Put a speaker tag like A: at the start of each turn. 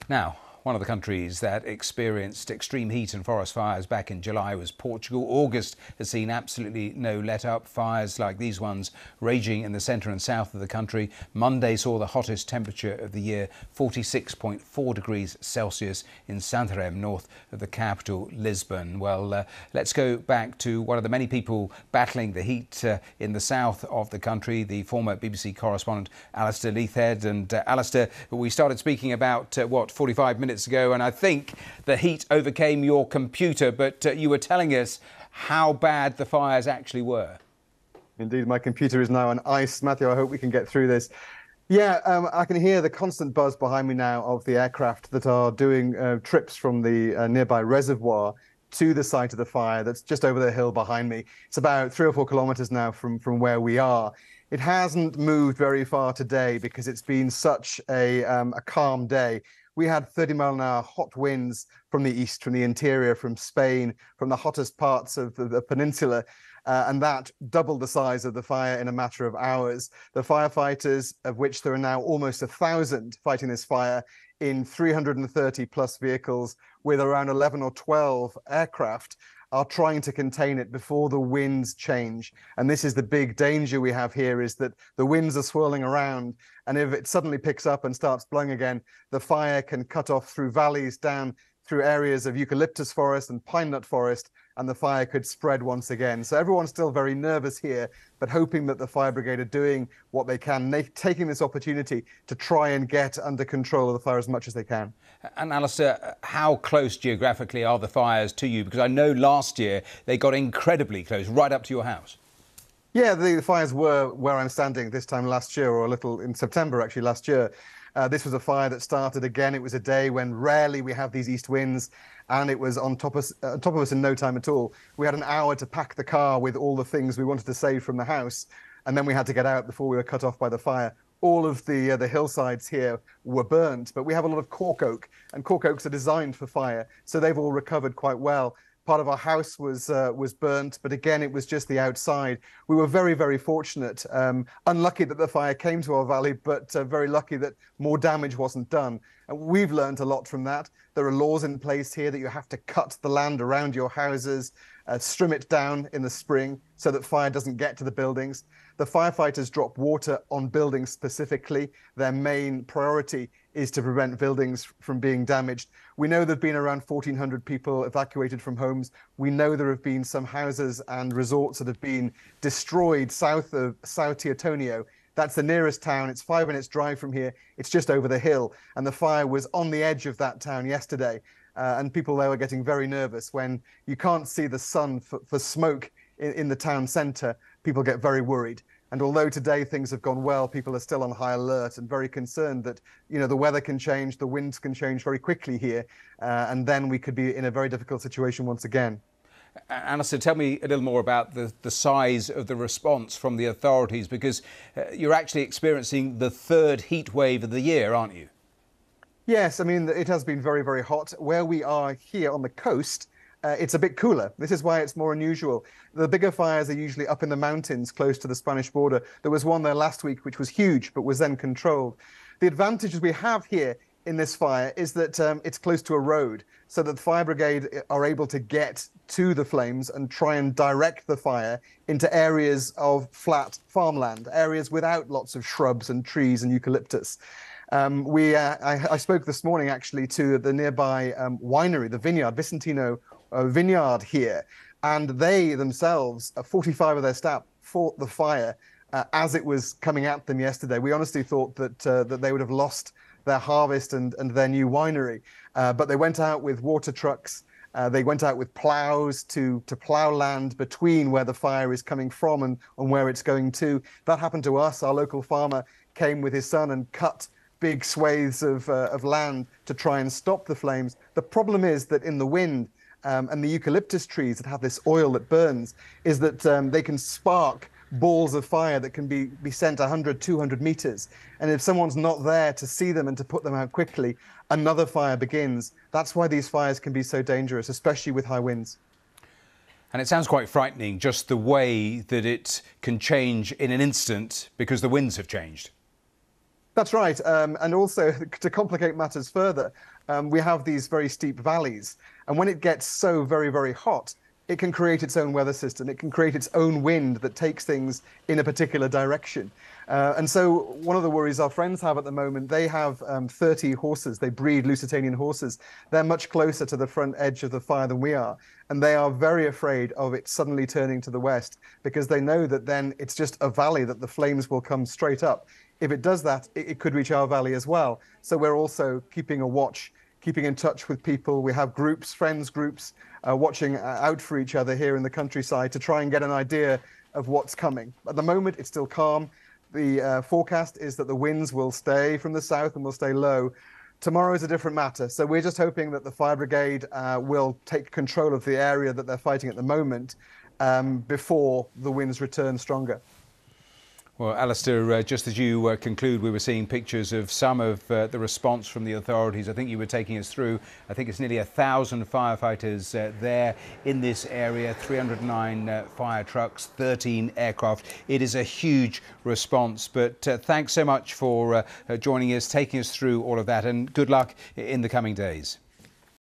A: Now, one of the countries that experienced extreme heat and forest fires back in July was Portugal. August has seen absolutely no let-up. Fires like these ones raging in the centre and south of the country. Monday saw the hottest temperature of the year, 46.4 degrees Celsius in Santarém, north of the capital, Lisbon. Well, let's go back to one of the many people battling the heat in the south of the country, the former BBC correspondent Alistair Leithhead. And Alistair, we started speaking about, 45 minutes ago, and I think the heat overcame your computer, but you were telling us how bad the fires actually were.
B: Indeed, my computer is now on ice. Matthew, I hope we can get through this. Yeah, I can hear the constant buzz behind me now of the aircraft that are doing trips from the nearby reservoir to the site of the fire that's just over the hill behind me. It's about 3 or 4 kilometres now from where we are. It hasn't moved very far today because it's been such a calm day. We had 30-mile-an-hour hot winds from the east, from the interior, from Spain, from the hottest parts of the peninsula, and that doubled the size of the fire in a matter of hours. The firefighters, of which there are now almost 1,000 fighting this fire in 330-plus vehicles with around 11 or 12 aircraft, are trying to contain it before the winds change. And this is the big danger we have here, is that the winds are swirling around, and if it suddenly picks up and starts blowing again, the fire can cut off through valleys, down through areas of eucalyptus forest and pine nut forest, and the fire could spread once again. So everyone's still very nervous here, but hoping that the fire brigade are doing what they can, taking this opportunity to try and get under control of the fire as much as they can.
A: And Alistair, how close geographically are the fires to you? Because I know last year they got incredibly close, right up to your house.
B: Yeah, the fires were where I'm standing this time last year, or a little in September actually last year. This was a fire that started again. It was a day when rarely we have these east winds, and it was on top of us in no time at all. We had an hour to pack the car with all the things we wanted to save from the house, and then we had to get out before we were cut off by the fire. All of the hillsides here were burnt, but we have a lot of cork oak, and cork oaks are designed for fire, so they've all recovered quite well. Part of our house was burnt, but again, it was just the outside. We were very, very fortunate. Unlucky that the fire came to our valley, but very lucky that more damage wasn't done. And we've learned a lot from that. There are laws in place here that you have to cut the land around your houses, trim it down in the spring so that fire doesn't get to the buildings. The firefighters drop water on buildings specifically. Their main priority is to prevent buildings from being damaged. We know there have been around 1,400 people evacuated from homes. We know there have been some houses and resorts that have been destroyed south of Sao Teotonio. That's the nearest town. It's 5 minutes drive from here. It's just over the hill. And the fire was on the edge of that town yesterday. And people there were getting very nervous. When you can't see the sun for smoke in the town centre, people get very worried. And although today things have gone well, people are still on high alert and very concerned that, the weather can change, the winds can change very quickly here, and then we could be in a very difficult situation once again.
A: Alistair, tell me a little more about the size of the response from the authorities, because you're actually experiencing the third heat wave of the year, aren't you?
B: Yes, I mean, it has been very, very hot. Where we are here on the coast, it's a bit cooler. This is why it's more unusual. The bigger fires are usually up in the mountains close to the Spanish border. There was one there last week which was huge but was then controlled. The advantages we have here in this fire is that it's close to a road, so that the fire brigade are able to get to the flames and try and direct the fire into areas of flat farmland, areas without lots of shrubs and trees and eucalyptus. I spoke this morning actually to the nearby winery, the vineyard, Vicentino vineyard here, and they themselves, 45 of their staff, fought the fire as it was coming at them yesterday. We honestly thought that they would have lost their harvest and their new winery, but they went out with water trucks. They went out with plows to plow land between where the fire is coming from and where it's going to. That happened to us. Our local farmer came with his son and cut big swathes of land to try and stop the flames. The problem is that in the wind and the eucalyptus trees that have this oil that burns, is that they can spark balls of fire that can be sent 100, 200 meters. And if someone's not there to see them and to put them out quickly, another fire begins. That's why these fires can be so dangerous, especially with high winds.
A: And it sounds quite frightening, just the way that it can change in an instant because the winds have changed.
B: That's right. And also, to complicate matters further, we have these very steep valleys. And when it gets so very, very hot, it can create its own weather system. It can create its own wind that takes things in a particular direction. And so one of the worries our friends have at the moment, they have 30 horses. They breed Lusitanian horses. They're much closer to the front edge of the fire than we are. And they are very afraid of it suddenly turning to the west because they know that then it's just a valley that the flames will come straight up. If it does that, it could reach our valley as well. So we're also keeping a watch, keeping in touch with people. We have groups, friends groups, watching out for each other here in the countryside to try and get an idea of what's coming. At the moment, it's still calm. The forecast is that the winds will stay from the south and will stay low. Tomorrow is a different matter. So we're just hoping that the fire brigade will take control of the area that they're fighting at the moment before the winds return stronger.
A: Well, Alistair, just as you conclude, we were seeing pictures of some of the response from the authorities. I think you were taking us through, I think it's nearly 1,000 firefighters there in this area, 309 fire trucks, 13 aircraft. It is a huge response, but thanks so much for joining us, taking us through all of that, and good luck in the coming days.